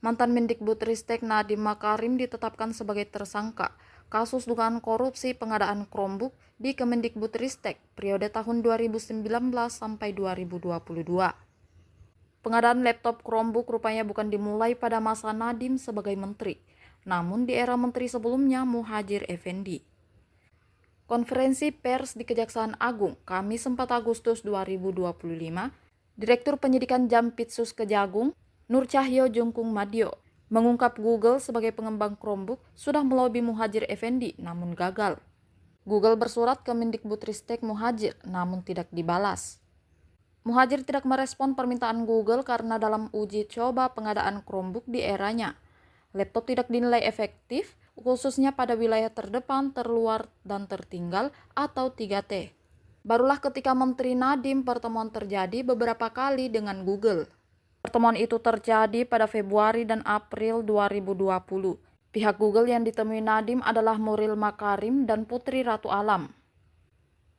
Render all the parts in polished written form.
Mantan Mendikbudristek Nadiem Makarim ditetapkan sebagai tersangka kasus dugaan korupsi pengadaan Chromebook di Kemendikbudristek periode tahun 2019 sampai 2022. Pengadaan laptop Chromebook rupanya bukan dimulai pada masa Nadiem sebagai menteri, namun di era menteri sebelumnya Muhadjir Effendi. Konferensi pers di Kejaksaan Agung, Kamis 4 Agustus 2025, Direktur Penyidikan Jampitsus Kejagung, Nur Cahyo Jungkung Madyo, mengungkap Google sebagai pengembang Chromebook sudah melobi Muhadjir Effendi namun gagal. Google bersurat ke Mendikbudristek Muhadjir namun tidak dibalas. Muhadjir tidak merespon permintaan Google karena dalam uji coba pengadaan Chromebook di eranya, laptop tidak dinilai efektif, khususnya pada wilayah terdepan, terluar, dan tertinggal atau 3T. Barulah ketika Menteri Nadiem pertemuan terjadi beberapa kali dengan Google. Pertemuan itu terjadi pada Februari dan April 2020. Pihak Google yang ditemui Nadiem adalah Nuril Makarim dan Putri Ratu Alam.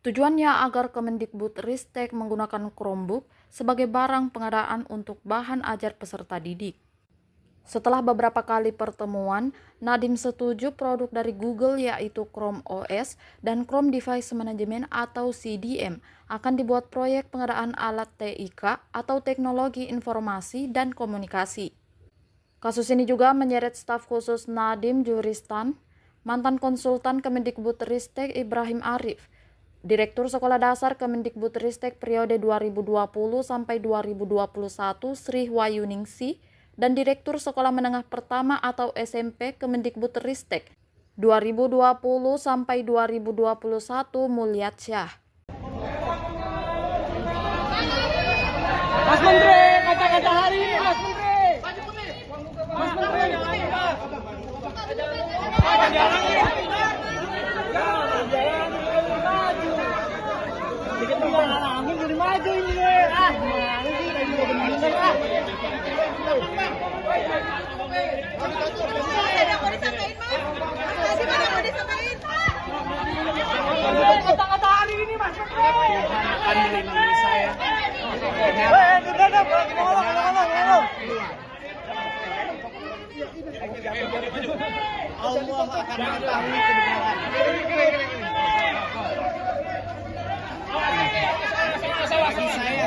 Tujuannya agar Kemendikbudristek menggunakan Chromebook sebagai barang pengadaan untuk bahan ajar peserta didik. Setelah beberapa kali pertemuan, Nadiem setuju produk dari Google yaitu Chrome OS dan Chrome Device Management atau CDM akan dibuat proyek pengadaan alat TIK atau Teknologi Informasi dan Komunikasi. Kasus ini juga menyeret staf khusus Nadiem Juristan, mantan konsultan Kemendikbudristek Ibrahim Arif, Direktur Sekolah Dasar Kemendikbudristek periode 2020 sampai 2021 Sri Wahyuningsi, dan Direktur Sekolah Menengah Pertama atau SMP Kemendikbudristek 2020 sampai 2021 Mulyatsyah. Mas Menteri, kata-kata hari ini Mas Menteri. Mas Menteri. Dikit angin jadi maju ini. Kata-kata hari ini Mas Menteri akan melindungi saya. Allah akan mengetahui kebenaran. Bagi saya,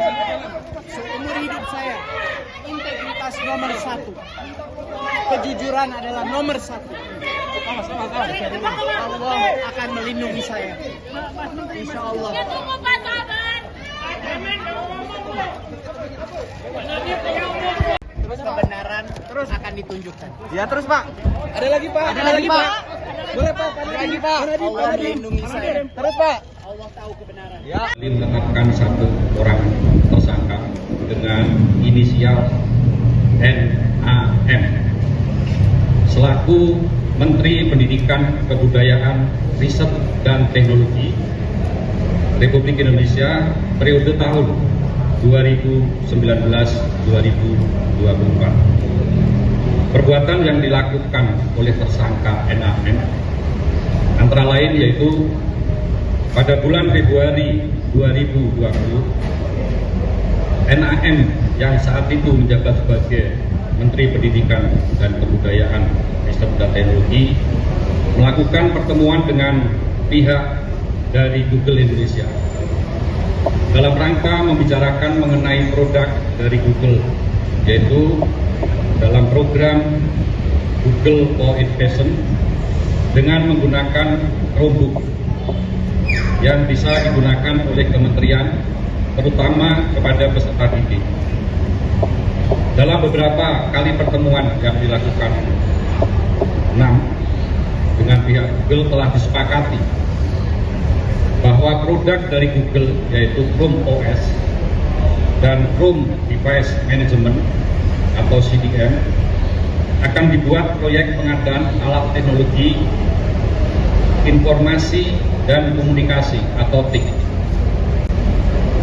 seumur hidup saya, integritas nomor 1, kejujuran adalah nomor 1. Allah akan melindungi saya, insya Allah. Terus kebenaran terus akan ditunjukkan. Ya terus Pak. Ada lagi Pak. Ada lagi Pak. Boleh Pak. Ada lagi Pak. Allah melindungi saya. Terus Pak. Allah tahu kebenaran. Ya. Menetapkan satu orang tersangka dengan inisial NAM selaku Menteri Pendidikan, Kebudayaan, Riset dan Teknologi Republik Indonesia periode tahun 2019-2024. Perbuatan yang dilakukan oleh tersangka NAM antara lain yaitu pada bulan Februari 2020, NAM yang saat itu menjabat sebagai Menteri Pendidikan dan Kebudayaan, Riset dan Teknologi melakukan pertemuan dengan pihak dari Google Indonesia dalam rangka membicarakan mengenai produk dari Google, yaitu dalam program Google for Education dengan menggunakan Chromebook yang bisa digunakan oleh kementerian, terutama kepada peserta didik. Dalam beberapa kali pertemuan yang dilakukan dengan pihak Google telah disepakati bahwa produk dari Google yaitu Chrome OS dan Chrome Device Management atau CDM akan dibuat proyek pengadaan alat teknologi informasi dan komunikasi atau TIK.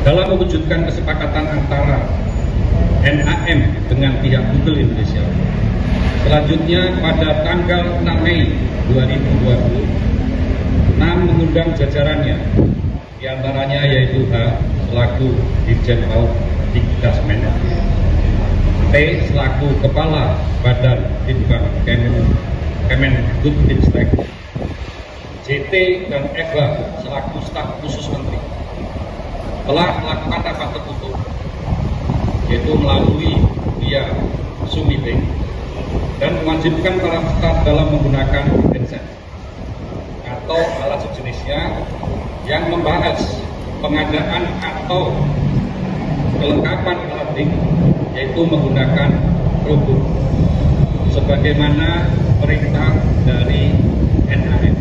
Dalam mewujudkan kesepakatan antara NAM dengan pihak Google Indonesia, selanjutnya pada tanggal 6 Mei 2020, NAM mengundang jajarannya, diantaranya yaitu H selaku Dirjen PAUD Dikdasmen, selaku Kepala Badan Litbang Kemendikbudristek, JT dan Eva selaku staf khusus menteri telah melakukan rapat tertutup, yaitu melalui via Zoom meeting, dan mewajibkan para staf dalam menggunakan genset atau alat sejenisnya yang membahas pengadaan atau kelengkapan alat TIK, yaitu menggunakan Chromebook sebagaimana perintah dari NAM.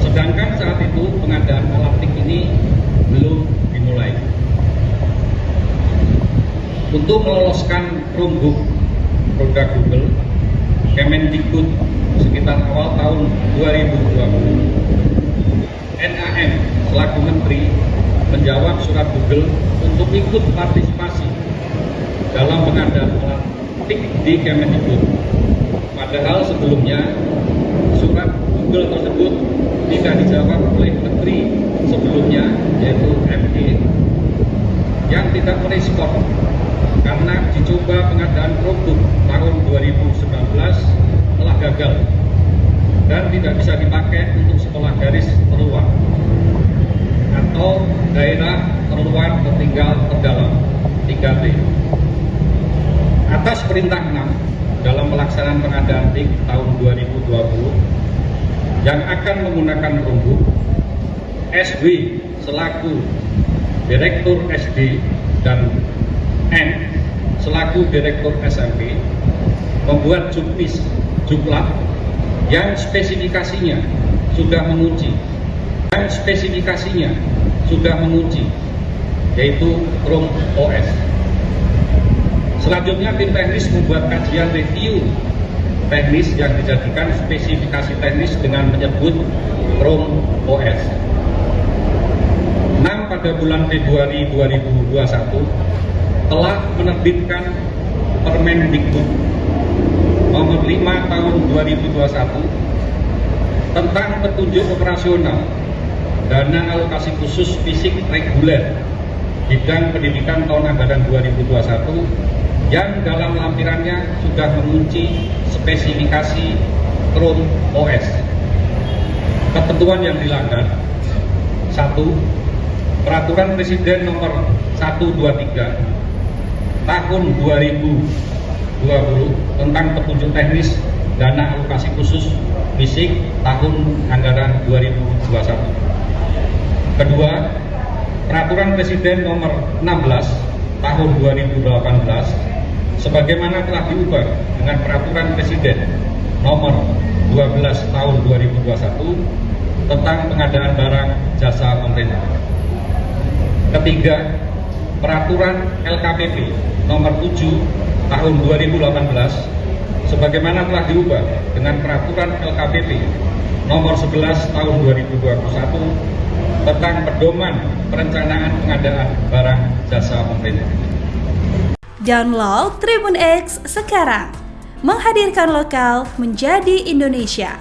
Sedangkan saat itu pengadaan alat TIK ini belum dimulai. Untuk meloloskan Chromebook produk Google, Kemendikbud sekitar awal tahun 2020, NAM selaku menteri menjawab surat Google untuk ikut partisipasi dalam pengadaan alat TIK di Kemendikbud. Padahal sebelumnya surat Google tersebut tidak dijawab oleh menteri sebelumnya, yaitu ME, yang tidak merespon karena dicoba pengadaan Chromebook tahun 2019 telah gagal dan tidak bisa dipakai untuk sekolah garis terluar atau daerah terluar tertinggal terdalam 3T. Atas perintah 6 dalam pelaksanaan pengadaan TIK tahun 2020 yang akan menggunakan Chromebook, SW selaku Direktur SD dan N selaku Direktur SMP membuat juklat yang spesifikasinya sudah mengunci, yaitu Chrome OS. Selanjutnya tim teknis membuat kajian review teknis yang dijadikan spesifikasi teknis dengan menyebut Chrome OS. 6 pada bulan Februari 2021 telah menerbitkan Permendikbud nomor 5 tahun 2021 tentang petunjuk operasional dana alokasi khusus fisik reguler bidang pendidikan tahun anggaran 2021 yang dalam lampirannya sudah mengunci spesifikasi Chrome OS. Ketentuan yang dilanggar: 1. Peraturan Presiden nomor 123 tahun 2020 tentang petunjuk teknis dana alokasi khusus fisik tahun anggaran 2021. Kedua, Peraturan Presiden nomor 16 tahun 2018 sebagaimana telah diubah dengan Peraturan Presiden nomor 12 tahun 2021 tentang pengadaan barang jasa pemerintah. Ketiga, Peraturan LKPP nomor 7 tahun 2018 sebagaimana telah diubah dengan Peraturan LKPP nomor 11 tahun 2021 tentang pedoman perencanaan pengadaan barang jasa pemerintah. Download Tribun X sekarang, menghadirkan lokal menjadi Indonesia.